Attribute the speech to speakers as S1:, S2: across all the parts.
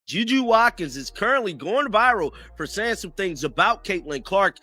S1: Juju Watkins is currently going viral for saying some things about Caitlin Clark.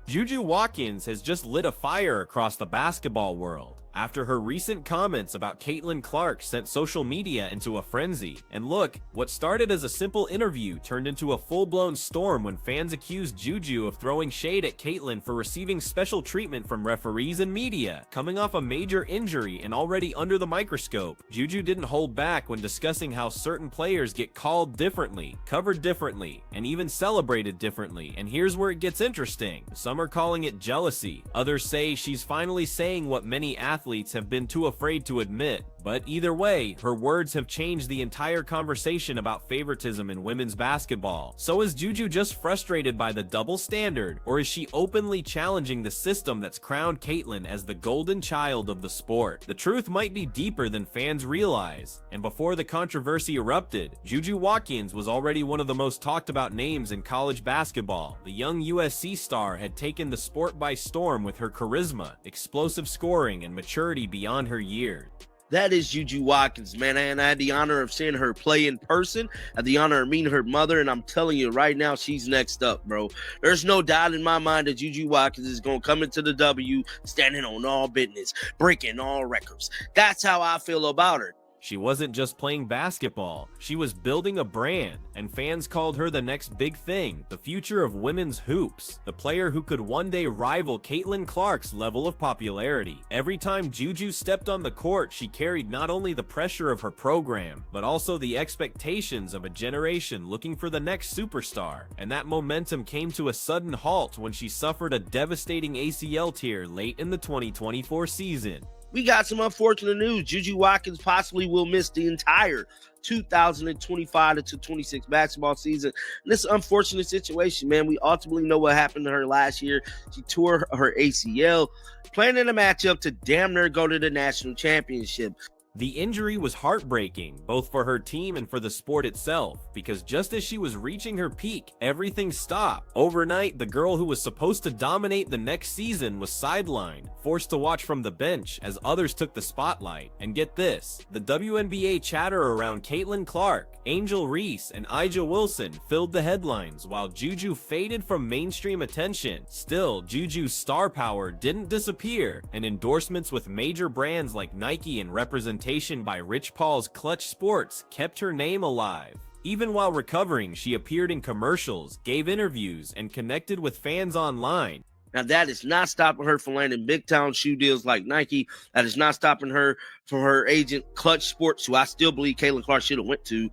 S2: Juju Watkins has just lit a fire across the basketball world after her recent comments about Caitlin Clark sent social media into a frenzy. And look, what started as a simple interview turned into a full-blown storm when fans accused Juju of throwing shade at Caitlin for receiving special treatment from referees and media. Coming off a major injury and already under the microscope, Juju didn't hold back when discussing how certain players get called differently, covered differently, and even celebrated differently. And here's where it gets interesting. Some are calling it jealousy. Others say she's finally saying what many athletes have been too afraid to admit. But either way, her words have changed the entire conversation about favoritism in women's basketball. So is Juju just frustrated by the double standard, or is she openly challenging the system that's crowned Caitlin as the golden child of the sport? The truth might be deeper than fans realize. And before the controversy erupted, Juju Watkins was already one of the most talked about names in college basketball. The young USC star had taken the sport by storm with her charisma, explosive scoring, and maturity beyond her years.
S1: That is Juju Watkins, man, and I had the honor of seeing her play in person. I had the honor of meeting her mother, and I'm telling you right now, she's next up, bro. There's no doubt in my mind that Juju Watkins is going to come into the W standing on all business, breaking all records. That's how I feel about her.
S2: She wasn't just playing basketball, she was building a brand, and fans called her the next big thing, the future of women's hoops, the player who could one day rival Caitlin Clark's level of popularity. Every time Juju stepped on the court, she carried not only the pressure of her program, but also the expectations of a generation looking for the next superstar. And that momentum came to a sudden halt when she suffered a devastating ACL tear late in the 2024 season.
S1: We got some unfortunate news. Juju Watkins possibly will miss the entire 2025-26 basketball season. And this is an unfortunate situation, man. We ultimately know what happened to her last year. She tore her ACL, playing in a matchup to damn near go to the national championship.
S2: The injury was heartbreaking, both for her team and for the sport itself, because just as she was reaching her peak, everything stopped. Overnight, the girl who was supposed to dominate the next season was sidelined, forced to watch from the bench as others took the spotlight. And get this, the WNBA chatter around Caitlin Clark, Angel Reese, and A'ja Wilson filled the headlines, while Juju faded from mainstream attention. Still, Juju's star power didn't disappear, and endorsements with major brands like Nike and representation by Rich Paul's Clutch Sports kept her name alive. Even while recovering, she appeared in commercials, gave interviews, and connected with fans online.
S1: Now, that is not stopping her from landing big-time shoe deals like Nike. That is not stopping her from her agent, Clutch Sports, who I still believe Caitlin Clark should have went to.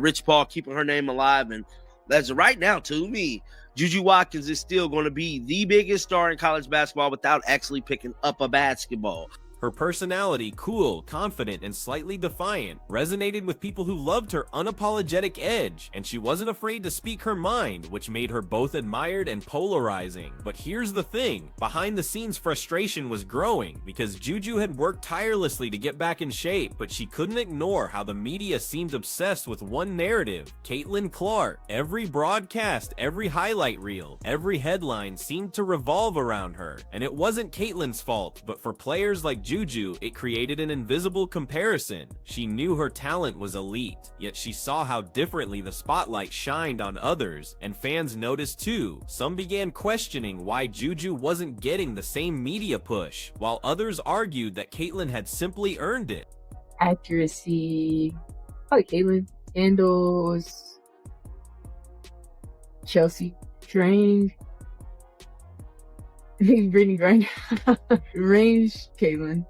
S1: Rich Paul keeping her name alive. And as of right now, to me, Juju Watkins is still going to be the biggest star in college basketball without actually picking up a basketball.
S2: Her personality, cool, confident, and slightly defiant, resonated with people who loved her unapologetic edge, and she wasn't afraid to speak her mind, which made her both admired and polarizing. But here's the thing, behind the scenes frustration was growing, because Juju had worked tirelessly to get back in shape, but she couldn't ignore how the media seemed obsessed with one narrative, Caitlin Clark. Every broadcast, every highlight reel, every headline seemed to revolve around her, and it wasn't Caitlin's fault, but for players like Juju, it created an invisible comparison. She knew her talent was elite, yet she saw how differently the spotlight shined on others, and fans noticed too. Some began questioning why Juju wasn't getting the same media push, while others argued that Caitlin had simply earned it.
S3: Accuracy, probably Caitlin. Handles, Chelsea. Strange. Brittany Griner. Range, Caitlin.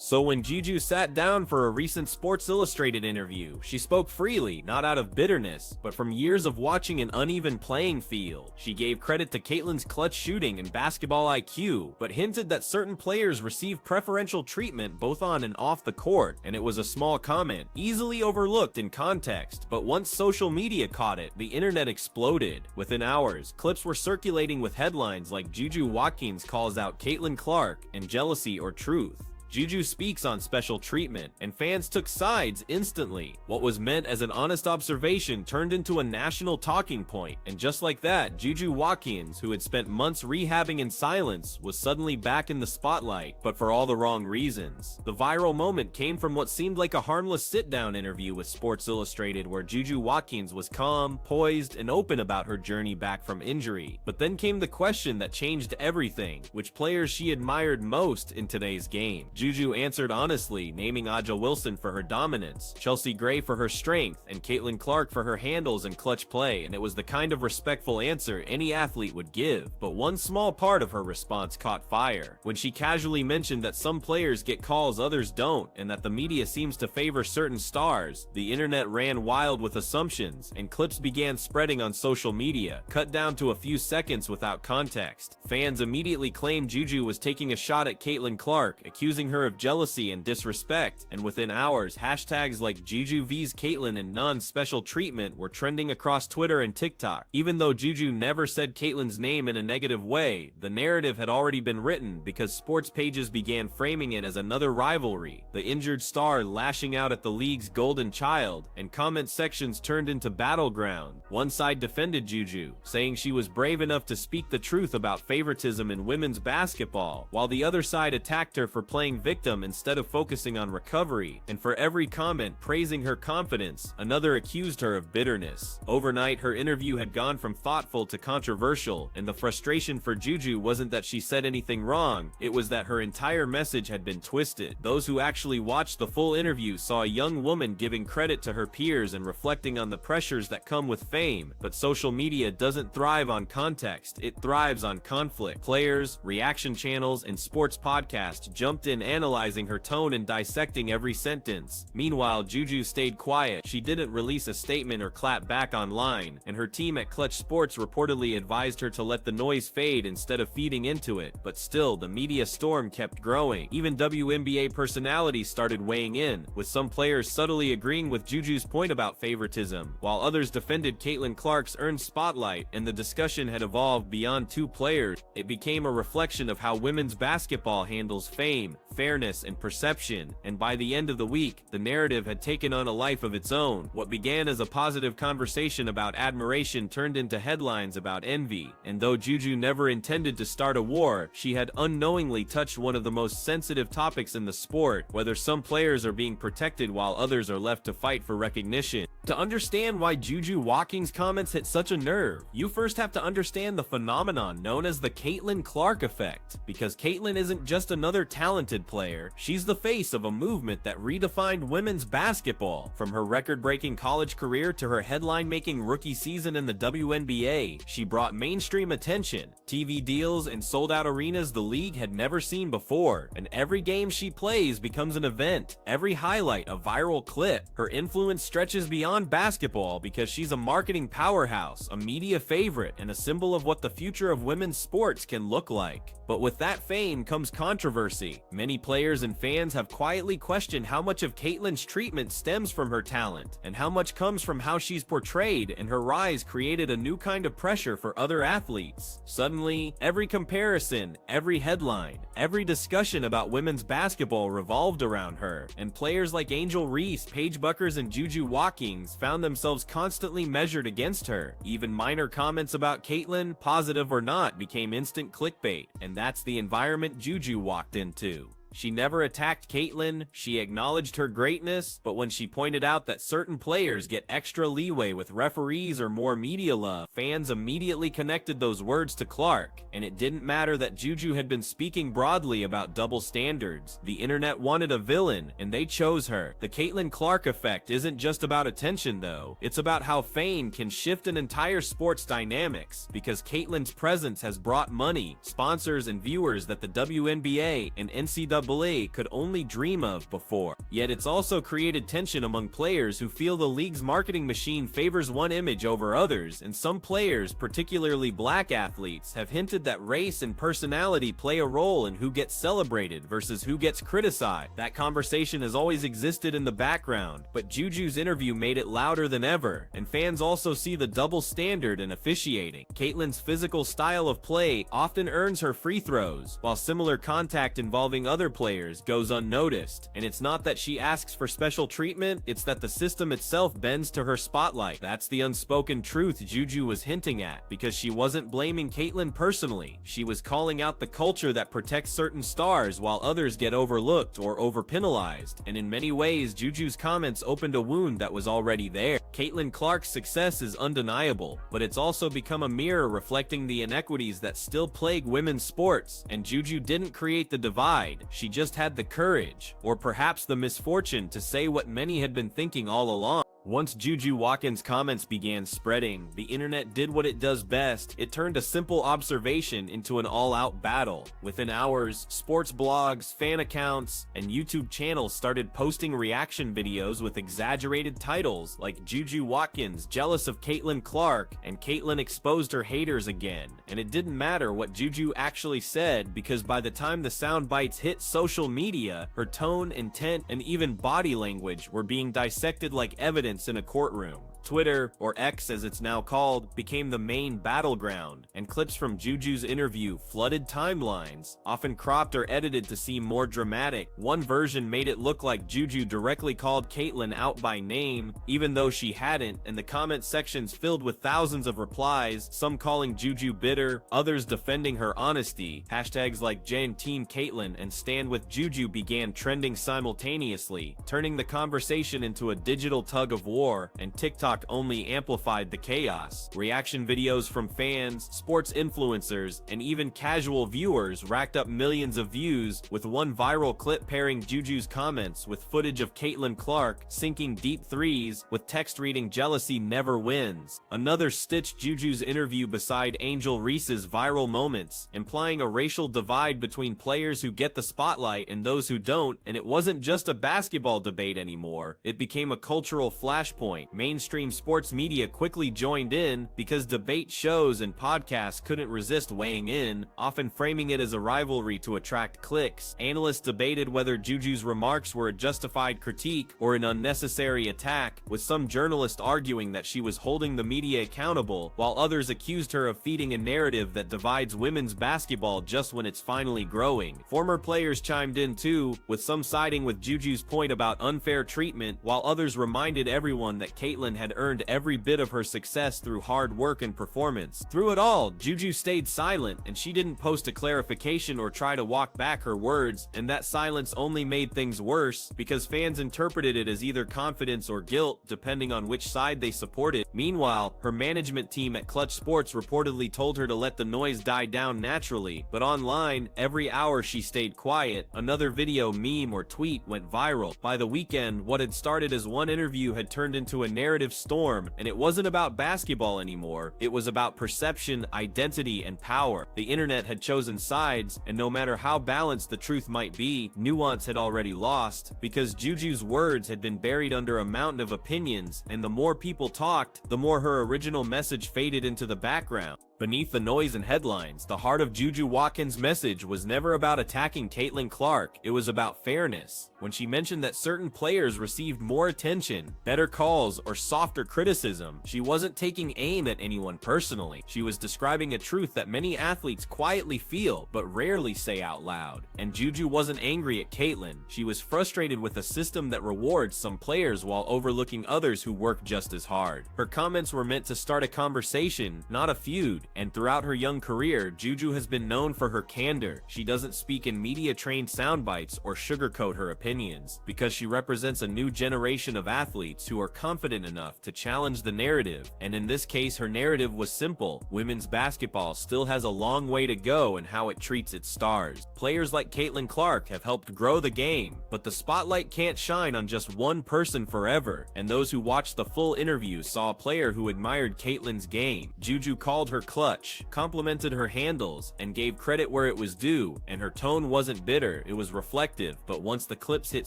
S2: So when Juju sat down for a recent Sports Illustrated interview, she spoke freely, not out of bitterness, but from years of watching an uneven playing field. She gave credit to Caitlin's clutch shooting and basketball IQ, but hinted that certain players receive preferential treatment both on and off the court, and it was a small comment, easily overlooked in context. But once social media caught it, the internet exploded. Within hours, clips were circulating with headlines like Juju Watkins calls out Caitlin Clark and jealousy or truth. Juju speaks on special treatment, and fans took sides instantly. What was meant as an honest observation turned into a national talking point, and just like that, Juju Watkins, who had spent months rehabbing in silence, was suddenly back in the spotlight, but for all the wrong reasons. The viral moment came from what seemed like a harmless sit-down interview with Sports Illustrated, where Juju Watkins was calm, poised, and open about her journey back from injury. But then came the question that changed everything: which players she admired most in today's game. Juju answered honestly, naming Aja Wilson for her dominance, Chelsea Gray for her strength, and Caitlin Clark for her handles and clutch play, and it was the kind of respectful answer any athlete would give. But one small part of her response caught fire. When she casually mentioned that some players get calls others don't, and that the media seems to favor certain stars, the internet ran wild with assumptions, and clips began spreading on social media, cut down to a few seconds without context. Fans immediately claimed Juju was taking a shot at Caitlin Clark, accusing her of jealousy and disrespect, and within hours, hashtags like Juju vs Caitlin and non-special treatment were trending across Twitter and TikTok. Even though Juju never said Caitlin's name in a negative way, the narrative had already been written because sports pages began framing it as another rivalry, the injured star lashing out at the league's golden child, and comment sections turned into battleground. One side defended Juju, saying she was brave enough to speak the truth about favoritism in women's basketball, while the other side attacked her for playing victim instead of focusing on recovery, and for every comment praising her confidence, another accused her of bitterness. Overnight, her interview had gone from thoughtful to controversial, and the frustration for Juju wasn't that she said anything wrong, it was that her entire message had been twisted. Those who actually watched the full interview saw a young woman giving credit to her peers and reflecting on the pressures that come with fame, but social media doesn't thrive on context, it thrives on conflict. Players, reaction channels, and sports podcasts jumped in analyzing her tone and dissecting every sentence. Meanwhile, Juju stayed quiet. She didn't release a statement or clap back online, and her team at Clutch Sports reportedly advised her to let the noise fade instead of feeding into it. But still, the media storm kept growing. Even WNBA personalities started weighing in, with some players subtly agreeing with Juju's point about favoritism, while others defended Caitlin Clark's earned spotlight, and the discussion had evolved beyond two players. It became a reflection of how women's basketball handles fame, fairness, and perception, and by the end of the week, the narrative had taken on a life of its own. What began as a positive conversation about admiration turned into headlines about envy, and though Juju never intended to start a war, she had unknowingly touched one of the most sensitive topics in the sport, whether some players are being protected while others are left to fight for recognition. To understand why Juju Watkins' comments hit such a nerve, you first have to understand the phenomenon known as the Caitlin Clark effect, because Caitlin isn't just another talented player, she's the face of a movement that redefined women's basketball. From her record-breaking college career to her headline-making rookie season in the WNBA, she brought mainstream attention, TV deals, and sold-out arenas the league had never seen before, and every game she plays becomes an event, every highlight a viral clip. Her influence stretches beyond basketball because she's a marketing powerhouse, a media favorite, and a symbol of what the future of women's sports can look like. But with that fame comes controversy. Many players and fans have quietly questioned how much of Caitlin's treatment stems from her talent, and how much comes from how she's portrayed, and her rise created a new kind of pressure for other athletes. Suddenly, every comparison, every headline, every discussion about women's basketball revolved around her, and players like Angel Reese, Paige Buckers, and Juju Watkins found themselves constantly measured against her. Even minor comments about Caitlin, positive or not, became instant clickbait, and that's the environment Juju walked into. She never attacked Caitlin, she acknowledged her greatness, but when she pointed out that certain players get extra leeway with referees or more media love, fans immediately connected those words to Clark, and it didn't matter that Juju had been speaking broadly about double standards. The internet wanted a villain, and they chose her. The Caitlin Clark effect isn't just about attention though, it's about how fame can shift an entire sport's dynamics, because Caitlin's presence has brought money, sponsors, and viewers that the WNBA and NCAA could only dream of before. Yet it's also created tension among players who feel the league's marketing machine favors one image over others, and some players, particularly black athletes, have hinted that race and personality play a role in who gets celebrated versus who gets criticized. That conversation has always existed in the background, but Juju's interview made it louder than ever, and fans also see the double standard in officiating. Caitlin's physical style of play often earns her free throws, while similar contact involving other other players goes unnoticed. And it's not that she asks for special treatment, it's that the system itself bends to her spotlight. That's the unspoken truth Juju was hinting at, because she wasn't blaming Caitlyn personally. She was calling out the culture that protects certain stars while others get overlooked or overpenalized. And in many ways, Juju's comments opened a wound that was already there. Caitlyn Clark's success is undeniable, but it's also become a mirror reflecting the inequities that still plague women's sports. And Juju didn't create the divide, she just had the courage, or perhaps the misfortune, to say what many had been thinking all along. Once Juju Watkins' comments began spreading, the internet did what it does best. It turned a simple observation into an all-out battle. Within hours, sports blogs, fan accounts, and YouTube channels started posting reaction videos with exaggerated titles like "Juju Watkins jealous of Caitlyn Clark" and "Caitlyn exposed her haters again." And it didn't matter what Juju actually said, because by the time the sound bites hit social media, her tone, intent, and even body language were being dissected like evidence in a courtroom. Twitter, or X as it's now called, became the main battleground, and clips from Juju's interview flooded timelines, often cropped or edited to seem more dramatic. One version made it look like Juju directly called Caitlyn out by name, even though she hadn't, and the comment sections filled with thousands of replies, some calling Juju bitter, others defending her honesty. Hashtags like Jan Team Caitlyn and Stand With Juju began trending simultaneously, turning the conversation into a digital tug of war, and TikTok only amplified the chaos. Reaction videos from fans, sports influencers, and even casual viewers racked up millions of views, with one viral clip pairing Juju's comments with footage of Caitlyn Clark sinking deep threes, with text reading "Jealousy never wins." Another stitched Juju's interview beside Angel Reese's viral moments, implying a racial divide between players who get the spotlight and those who don't. And it wasn't just a basketball debate anymore, it became a cultural flashpoint. Mainstream sports media quickly joined in, because debate shows and podcasts couldn't resist weighing in, often framing it as a rivalry to attract clicks. Analysts debated whether Juju's remarks were a justified critique or an unnecessary attack, with some journalists arguing that she was holding the media accountable, while others accused her of feeding a narrative that divides women's basketball just when it's finally growing. Former players chimed in too, with some siding with Juju's point about unfair treatment, while others reminded everyone that Caitlyn had earned every bit of her success through hard work and performance. Through it all, Juju stayed silent, and she didn't post a clarification or try to walk back her words, and that silence only made things worse, because fans interpreted it as either confidence or guilt, depending on which side they supported. Meanwhile, her management team at Clutch Sports reportedly told her to let the noise die down naturally, but online, every hour she stayed quiet, another video, meme, or tweet went viral. By the weekend, what had started as one interview had turned into a narrative storm, and it wasn't about basketball anymore. It was about perception, identity, and power. The internet had chosen sides, and no matter how balanced the truth might be, nuance had already lost, because Juju's words had been buried under a mountain of opinions, and the more people talked, the more her original message faded into the background. Beneath the noise and headlines, the heart of Juju Watkins' message was never about attacking Caitlyn Clark, it was about fairness. When she mentioned that certain players received more attention, better calls, or softer criticism, she wasn't taking aim at anyone personally. She was describing a truth that many athletes quietly feel, but rarely say out loud. And Juju wasn't angry at Caitlyn, she was frustrated with a system that rewards some players while overlooking others who work just as hard. Her comments were meant to start a conversation, not a feud. And throughout her young career, Juju has been known for her candor. She doesn't speak in media-trained sound bites or sugarcoat her opinions, because she represents a new generation of athletes who are confident enough to challenge the narrative. And in this case, her narrative was simple: women's basketball still has a long way to go in how it treats its stars. Players like Caitlyn Clark have helped grow the game, but the spotlight can't shine on just one person forever. And those who watched the full interview saw a player who admired Caitlyn's game. Juju called her clutch, complimented her handles, and gave credit where it was due, and her tone wasn't bitter, it was reflective. But once the clips hit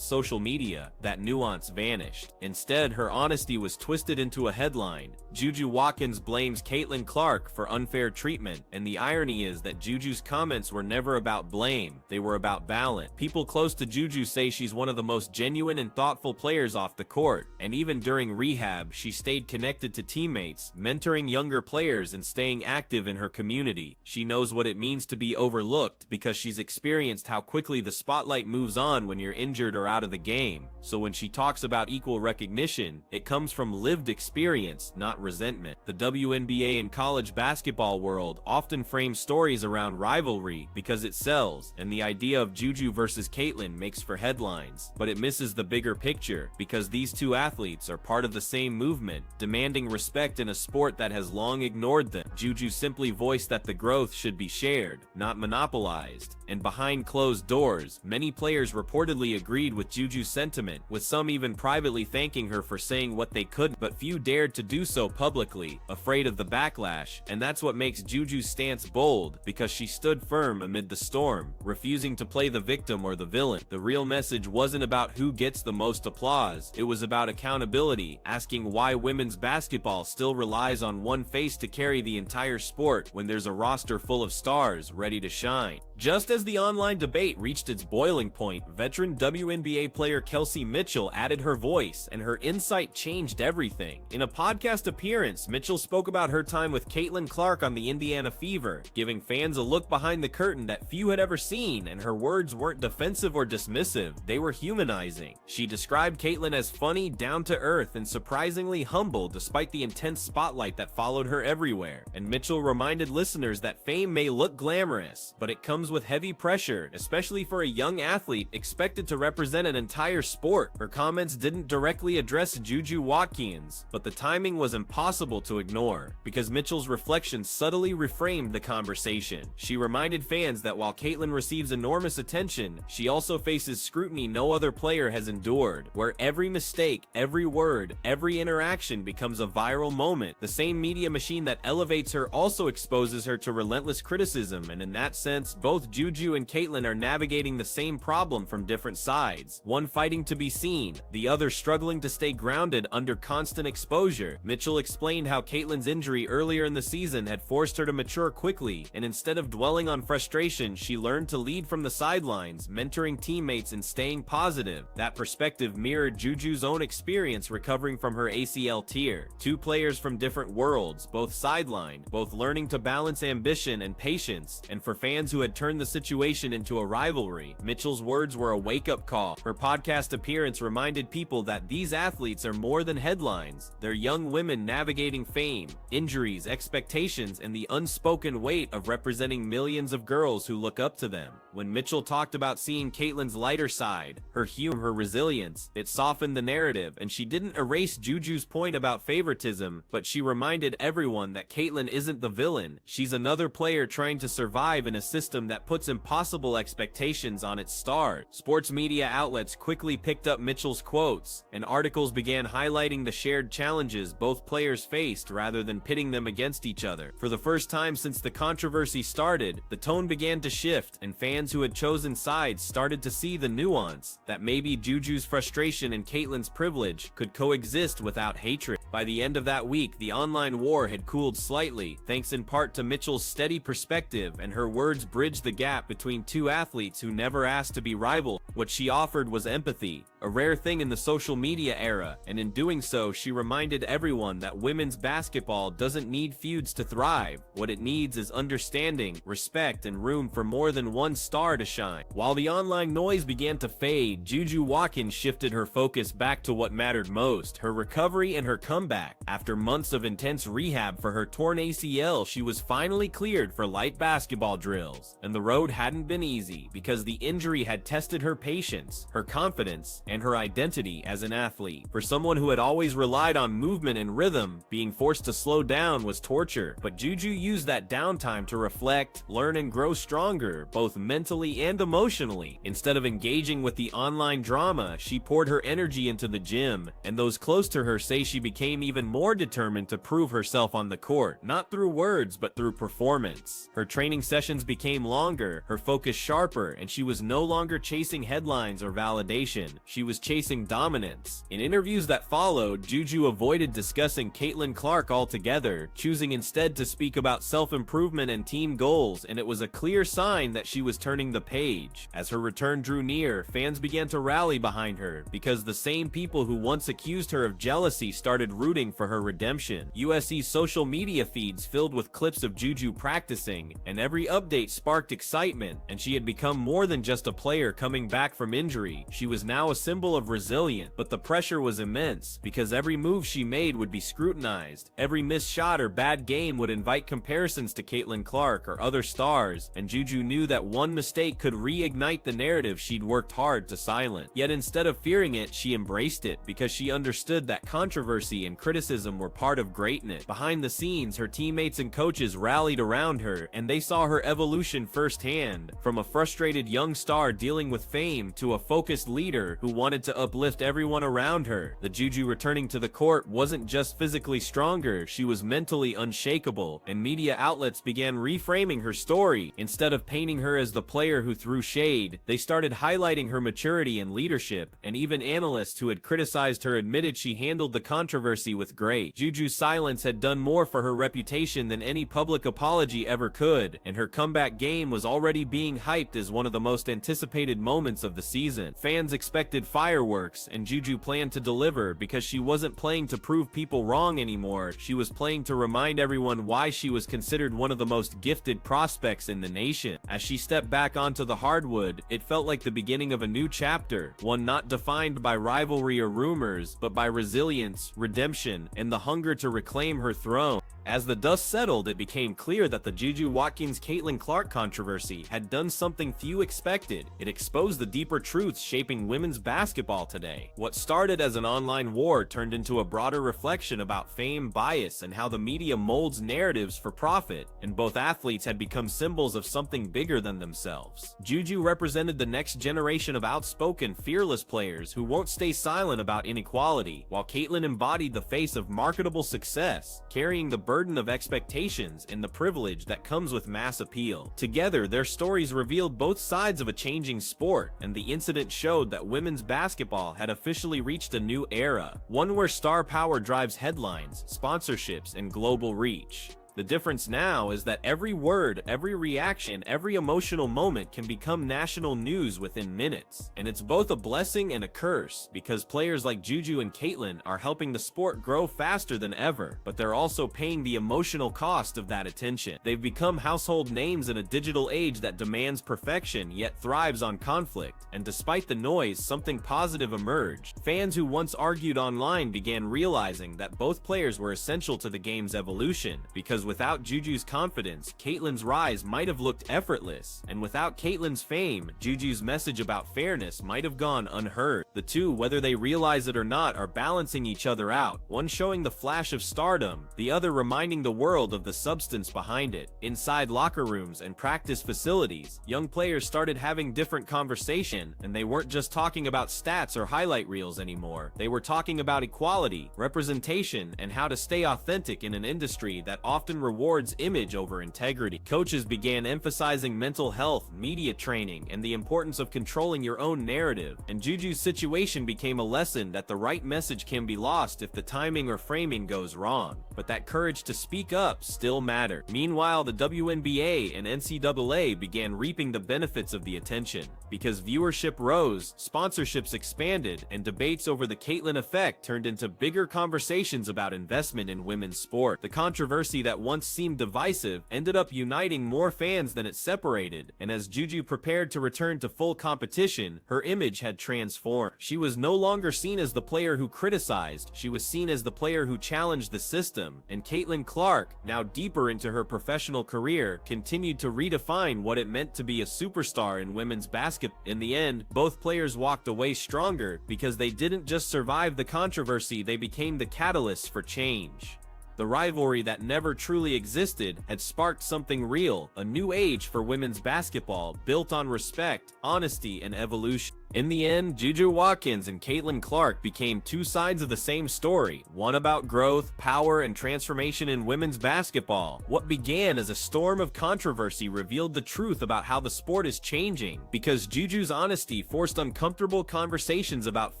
S2: social media, that nuance vanished. Instead, her honesty was twisted into a headline: Juju Watkins blames Caitlyn Clark for unfair treatment. And the irony is that Juju's comments were never about blame, they were about balance. People close to Juju say she's one of the most genuine and thoughtful players off the court, and even during rehab, she stayed connected to teammates, mentoring younger players and staying active active in her community. She knows what it means to be overlooked because she's experienced how quickly the spotlight moves on when you're injured or out of the game. So when she talks about equal recognition, it comes from lived experience, not resentment. The WNBA and college basketball world often frames stories around rivalry because it sells, and the idea of Juju versus Caitlyn makes for headlines. But it misses the bigger picture because these two athletes are part of the same movement, demanding respect in a sport that has long ignored them. Juju simply voiced that the growth should be shared, not monopolized. And behind closed doors, many players reportedly agreed with Juju's sentiment, with some even privately thanking her for saying what they couldn't, but few dared to do so publicly, afraid of the backlash. And that's what makes Juju's stance bold, because she stood firm amid the storm, refusing to play the victim or the villain. The real message wasn't about who gets the most applause, it was about accountability, asking why women's basketball still relies on one face to carry the entire sport when there's a roster full of stars ready to shine. Just as the online debate reached its boiling point, veteran WNBA player Kelsey Mitchell added her voice, and her insight changed everything. In a podcast appearance, Mitchell spoke about her time with Caitlin Clark on the Indiana Fever, giving fans a look behind the curtain that few had ever seen, and her words weren't defensive or dismissive, they were humanizing. She described Caitlin as funny, down-to-earth, and surprisingly humble despite the intense spotlight that followed her everywhere. And Mitchell reminded listeners that fame may look glamorous, but it comes with heavy pressure, especially for a young athlete expected to represent an entire sport. Her comments didn't directly address Juju Watkins, but the timing was impossible to ignore, because Mitchell's reflections subtly reframed the conversation. She reminded fans that while Caitlyn receives enormous attention, she also faces scrutiny no other player has endured, where every mistake, every word, every interaction becomes a viral moment. The same media machine that elevates her also exposes her to relentless criticism, and in that sense, both Juju and Caitlyn are navigating the same problem from different sides, one fighting to be seen, the other struggling to stay grounded under constant exposure. Mitchell explained how Caitlyn's injury earlier in the season had forced her to mature quickly, and instead of dwelling on frustration, she learned to lead from the sidelines, mentoring teammates and staying positive. That perspective mirrored Juju's own experience recovering from her ACL tear. Two players from different worlds, both sidelined, both learning to balance ambition and patience, and for fans who had turned the situation into a rivalry, Mitchell's words were a wake-up call. Her podcast appearance reminded people that these athletes are more than headlines. They're young women navigating fame, injuries, expectations, and the unspoken weight of representing millions of girls who look up to them. When Mitchell talked about seeing Caitlyn's lighter side, her humor, her resilience, it softened the narrative, and she didn't erase Juju's point about favoritism, but she reminded everyone that Caitlyn isn't the villain. She's another player trying to survive in a system that puts impossible expectations on its stars. Sports media outlets quickly picked up Mitchell's quotes, and articles began highlighting the shared challenges both players faced rather than pitting them against each other. For the first time since the controversy started, the tone began to shift, and fans who had chosen sides started to see the nuance, that maybe Juju's frustration and Caitlyn's privilege could coexist without hatred. By the end of that week, the online war had cooled slightly, thanks in part to Mitchell's steady perspective, and her words bridged the gap between two athletes who never asked to be rival. What she offered was empathy, a rare thing in the social media era, and in doing so, she reminded everyone that women's basketball doesn't need feuds to thrive. What it needs is understanding, respect, and room for more than one star to shine. While the online noise began to fade, Juju Watkins shifted her focus back to what mattered most, her recovery and her comeback. After months of intense rehab for her torn ACL, she was finally cleared for light basketball drills. And the road hadn't been easy, because the injury had tested her patience, her confidence, and her identity as an athlete. For someone who had always relied on movement and rhythm, being forced to slow down was torture. But Juju used that downtime to reflect, learn, and grow stronger, both mentally and emotionally. Instead of engaging with the online drama, she poured her energy into the gym, and those close to her say she became even more determined to prove herself on the court, not through words but through performance. Her training sessions became longer, longer, her focus sharper, and she was no longer chasing headlines or validation. She was chasing dominance. In interviews that followed, Juju avoided discussing Caitlin Clark altogether, choosing instead to speak about self-improvement and team goals, and it was a clear sign that she was turning the page. As her return drew near, fans began to rally behind her, because the same people who once accused her of jealousy started rooting for her redemption. USC's social media feeds filled with clips of Juju practicing, and every update sparked excitement, and she had become more than just a player coming back from injury. She was now a symbol of resilience, but the pressure was immense, because every move she made would be scrutinized. Every missed shot or bad game would invite comparisons to Caitlin Clark or other stars, and Juju knew that one mistake could reignite the narrative she'd worked hard to silence. Yet instead of fearing it, she embraced it, because she understood that controversy and criticism were part of greatness. Behind the scenes, her teammates and coaches rallied around her, and they saw her evolution firsthand. From a frustrated young star dealing with fame to a focused leader who wanted to uplift everyone around her. The Juju returning to the court wasn't just physically stronger, she was mentally unshakable, and media outlets began reframing her story. Instead of painting her as the player who threw shade, they started highlighting her maturity and leadership, and even analysts who had criticized her admitted she handled the controversy with grace. Juju's silence had done more for her reputation than any public apology ever could, and her comeback game was already being hyped as one of the most anticipated moments of the season. Fans expected fireworks, and Juju planned to deliver, because she wasn't playing to prove people wrong anymore. She was playing to remind everyone why she was considered one of the most gifted prospects in the nation. As she stepped back onto the hardwood, it felt like the beginning of a new chapter, one not defined by rivalry or rumors, but by resilience, redemption, and the hunger to reclaim her throne. As the dust settled, it became clear that the Juju Watkins-Caitlin Clark controversy had done something few expected. It exposed the deeper truths shaping women's basketball today. What started as an online war turned into a broader reflection about fame, bias, and how the media molds narratives for profit, and both athletes had become symbols of something bigger than themselves. Juju represented the next generation of outspoken, fearless players who won't stay silent about inequality, while Caitlin embodied the face of marketable success, carrying the burden of expectations and the privilege that comes with mass appeal. Together, their stories revealed both sides of a changing sport, and the incident showed that women's basketball had officially reached a new era, one where star power drives headlines, sponsorships, and global reach. The difference now is that every word, every reaction, every emotional moment can become national news within minutes. And it's both a blessing and a curse, because players like Juju and Caitlin are helping the sport grow faster than ever, but they're also paying the emotional cost of that attention. They've become household names in a digital age that demands perfection yet thrives on conflict. And despite the noise, something positive emerged. Fans who once argued online began realizing that both players were essential to the game's evolution, because without Juju's confidence, Caitlin's rise might have looked effortless, and without Caitlin's fame, Juju's message about fairness might have gone unheard. The two, whether they realize it or not, are balancing each other out, one showing the flash of stardom, the other reminding the world of the substance behind it. Inside locker rooms and practice facilities, young players started having different conversation, and they weren't just talking about stats or highlight reels anymore. They were talking about equality, representation, and how to stay authentic in an industry that often rewards image over integrity. Coaches began emphasizing mental health, media training, and the importance of controlling your own narrative, and Juju's situation became a lesson that the right message can be lost if the timing or framing goes wrong, but that courage to speak up still mattered. Meanwhile, the WNBA and NCAA began reaping the benefits of the attention. Because viewership rose, sponsorships expanded, and debates over the Caitlin effect turned into bigger conversations about investment in women's sport. The controversy that once seemed divisive ended up uniting more fans than it separated, and as Juju prepared to return to full competition, her image had transformed. She was no longer seen as the player who criticized, she was seen as the player who challenged the system, and Caitlin Clark, now deeper into her professional career, continued to redefine what it meant to be a superstar in women's basketball. In the end, both players walked away stronger because they didn't just survive the controversy, they became the catalysts for change. The rivalry that never truly existed had sparked something real, a new age for women's basketball built on respect, honesty, and evolution. In the end, Juju Watkins and Caitlin Clark became two sides of the same story, one about growth, power, and transformation in women's basketball. What began as a storm of controversy revealed the truth about how the sport is changing, because Juju's honesty forced uncomfortable conversations about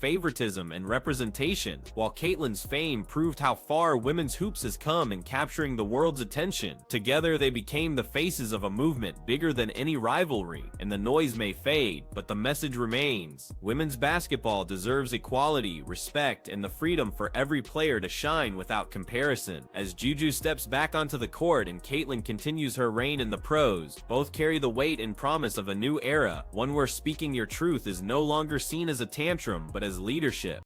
S2: favoritism and representation, while Caitlin's fame proved how far women's hoops has come in capturing the world's attention. Together, they became the faces of a movement bigger than any rivalry, and the noise may fade, but the message remains. Women's basketball deserves equality, respect, and the freedom for every player to shine without comparison. As Juju steps back onto the court and Caitlin continues her reign in the pros, both carry the weight and promise of a new era, one where speaking your truth is no longer seen as a tantrum but as leadership.